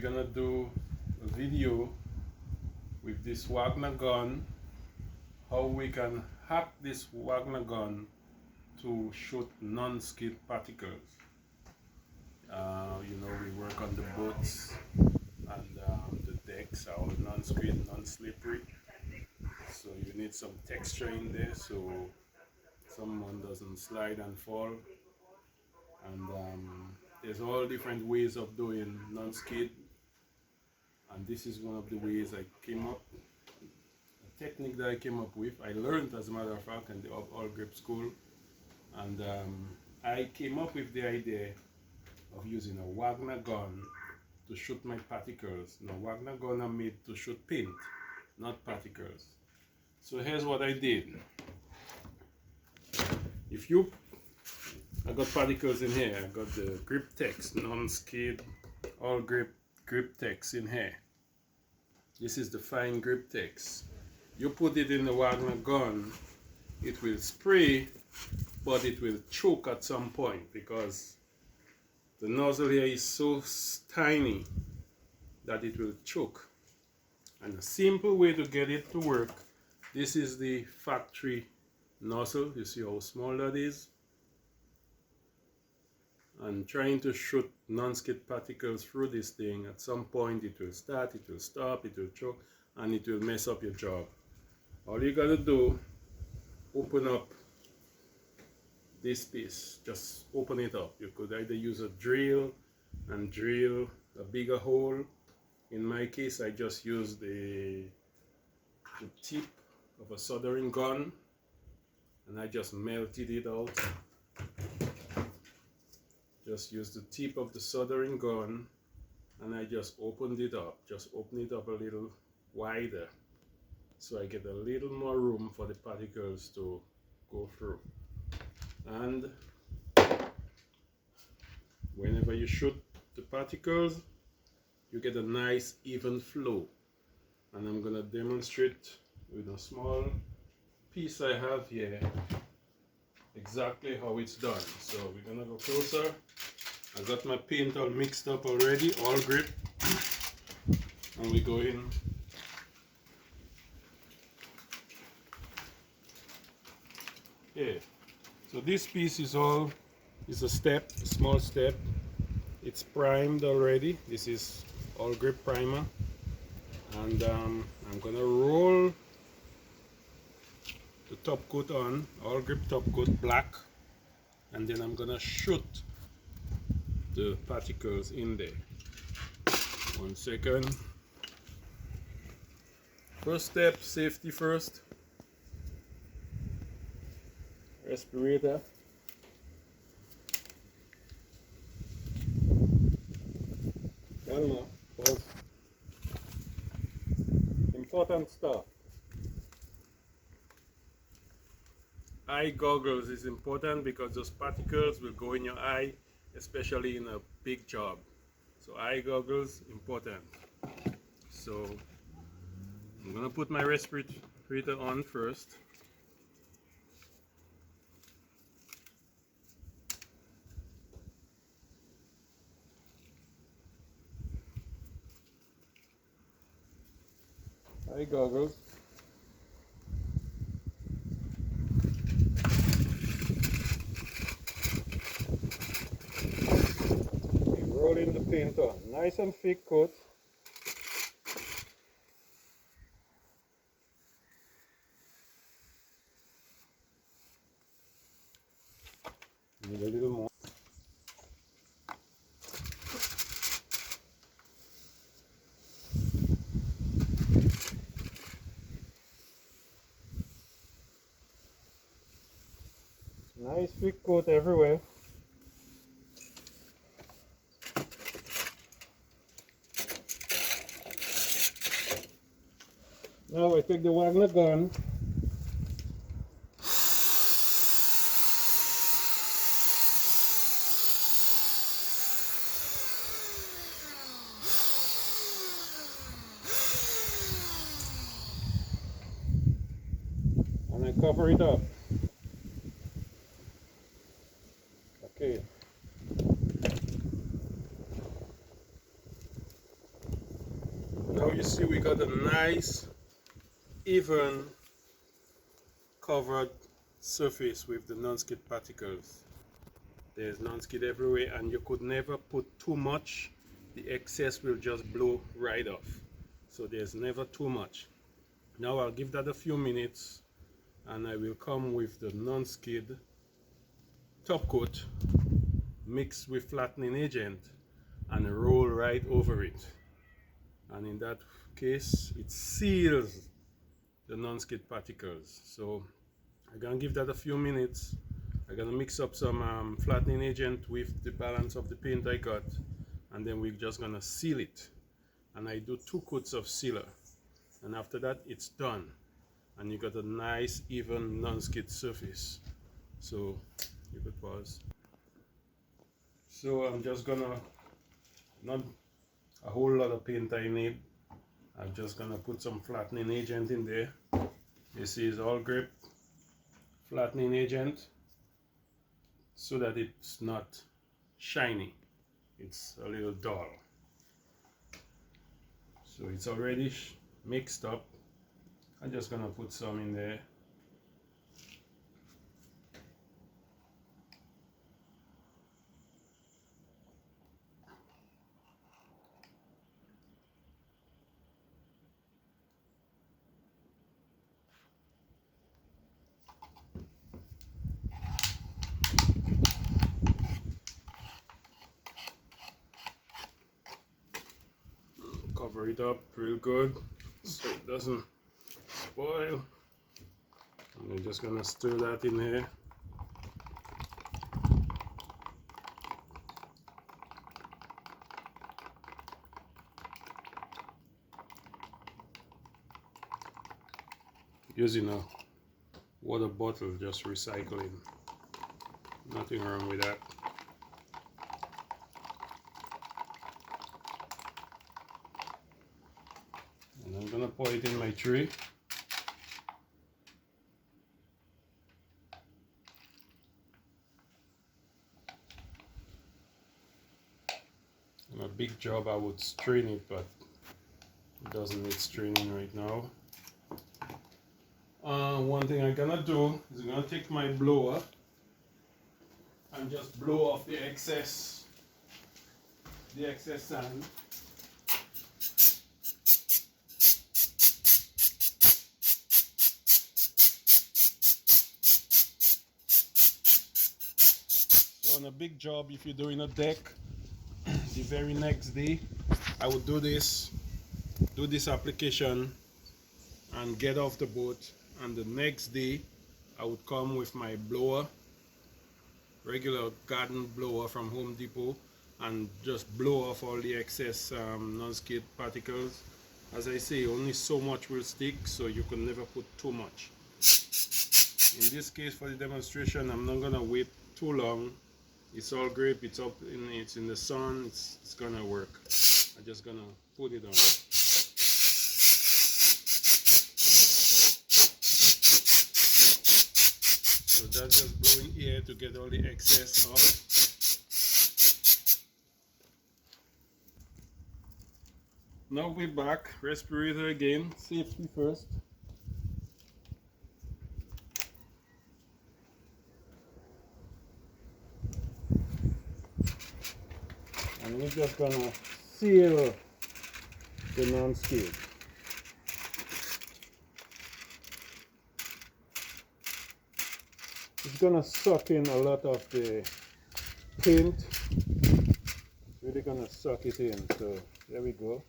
we're gonna do a video with this Wagner gun, how we can hack this Wagner gun to shoot non-skid particles. You know, we work on the boats and the decks are all non-skid, non-slippery. So you need some texture in there so someone doesn't slide and fall. And there's all different ways of doing non-skid, and this is one of the ways I came up, a technique that I came up with. I learned, as a matter of fact, in the all grip school, and I came up with the idea of using a Wagner gun to shoot my particles. Now, Wagner gun are made to shoot paint, not particles. So here's what I did. I got particles in here. I got the grip text, non-skid, all grip text in here. This is the fine grip text. You put it in the Wagner gun, it will spray, but it will choke at some point because the nozzle here is so tiny that it will choke. And a simple way to get it to work, this is the factory nozzle. You see how small that is? And trying to shoot non-skid particles through this thing, at some point it will start, it will stop, it will choke, and it will mess up your job. All you gotta do, open up this piece, just open it up. You could either use a drill and drill a bigger hole. In my case, I just used the tip of a soldering gun and I just melted it out. Just use the tip of the soldering gun and I just opened it up. Just open it up a little wider so I get a little more room for the particles to go through. And whenever you shoot the particles, you get a nice even flow. And I'm gonna demonstrate with a small piece I have here exactly how it's done. So we're gonna go closer. I got my paint all mixed up already, all grip, and we go in. Yeah. So this piece is a step, a small step. It's primed already. This is all grip primer, and I'm gonna roll the top coat on, all grip top coat black, and then I'm gonna shoot the particles in there. 1 second. First step, safety first. Respirator. I don't know. Pause. Important stuff. Eye goggles is important because those particles will go in your eye, especially in a big job. So eye goggles, important. So I'm gonna put my respirator on first. Eye goggles. Rolling the paint on. Nice and thick coat. Need a little more. Nice thick coat everywhere. Now I take the Wagner gun . And I cover it up. Okay. Now you see we got a nice even covered surface with the non-skid particles. There's non-skid everywhere, and you could never put too much. The excess will just blow right off. So there's never too much. Now I'll give that a few minutes, and I will come with the non-skid top coat mixed with flattening agent and roll right over it. And in that case, it seals the non-skid particles. So I'm gonna give that a few minutes. I'm gonna mix up some flattening agent with the balance of the paint I got, and then we're just gonna seal it. And I do 2 coats of sealer, and after that it's done, and you got a nice even non-skid surface. So you could pause. So I'm just gonna, not a whole lot of paint I need, I'm just gonna put some flattening agent in there. You see it's all grip flattening agent, so that it's not shiny, it's a little dull. So it's already mixed up. I'm just gonna put some in there. Cover it up real good so it doesn't spoil. And I'm just gonna stir that in here. Using a water bottle, just recycling. Nothing wrong with that. And I'm gonna pour it in my tray. On a big job I would strain it, but it doesn't need straining right now. One thing I'm gonna do is I'm gonna take my blower and just blow off the excess sand. So on a big job, if you're doing a deck, the very next day I would do this application and get off the boat, and the next day I would come with my blower, regular garden blower from Home Depot, and just blow off all the excess non-skid particles. As I say, only so much will stick, so you can never put too much. In this case, for the demonstration, I'm not gonna wait too long. It's all grip, it's in the sun, it's gonna work. I'm just gonna put it on. So that's just blowing air to get all the excess off. Now we're back, respirator again, safety first. And we're just gonna seal the non-skid. It's gonna suck in a lot of the paint. It's really gonna suck it in. So there we go.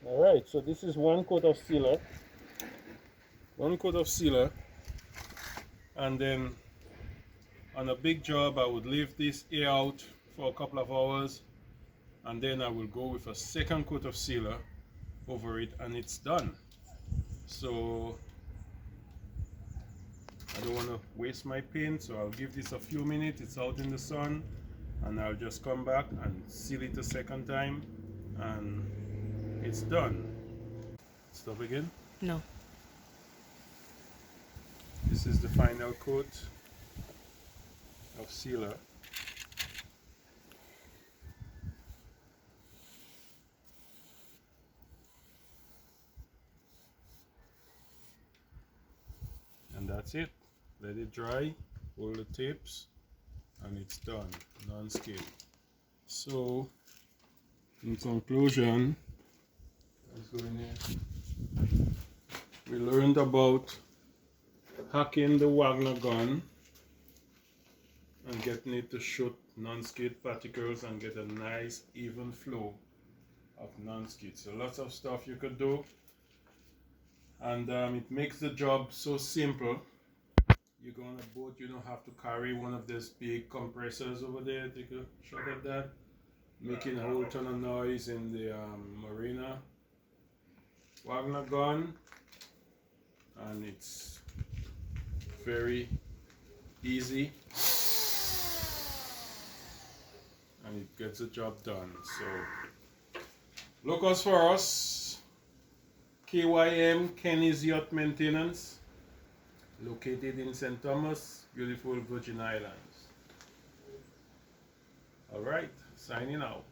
Alright, so this is 1 coat of sealer. 1 coat of sealer. And then on a big job I would leave this air out for a couple of hours, and then I will go with a second coat of sealer over it, and it's done. So I don't want to waste my paint, so I'll give this a few minutes. It's out in the sun, and I'll just come back and seal it a second time, and it's done. Stop again. No. This is the final coat of sealer. And that's it. Let it dry, hold the tips, and it's done. Non-skid. So, in conclusion, let's go in here. We learned about hacking the Wagner gun and getting it to shoot non-skid particles and get a nice even flow of non-skid. So lots of stuff you could do, and it makes the job so simple. You go on a boat, you don't have to carry one of these big compressors over there. Take a shot at that, making a whole ton of noise in the marina. Wagner gun, and it's very easy, and it gets the job done. So look us for us, KYM, Kenny's Yacht Maintenance, located in St. Thomas, beautiful Virgin Islands. All right, signing out.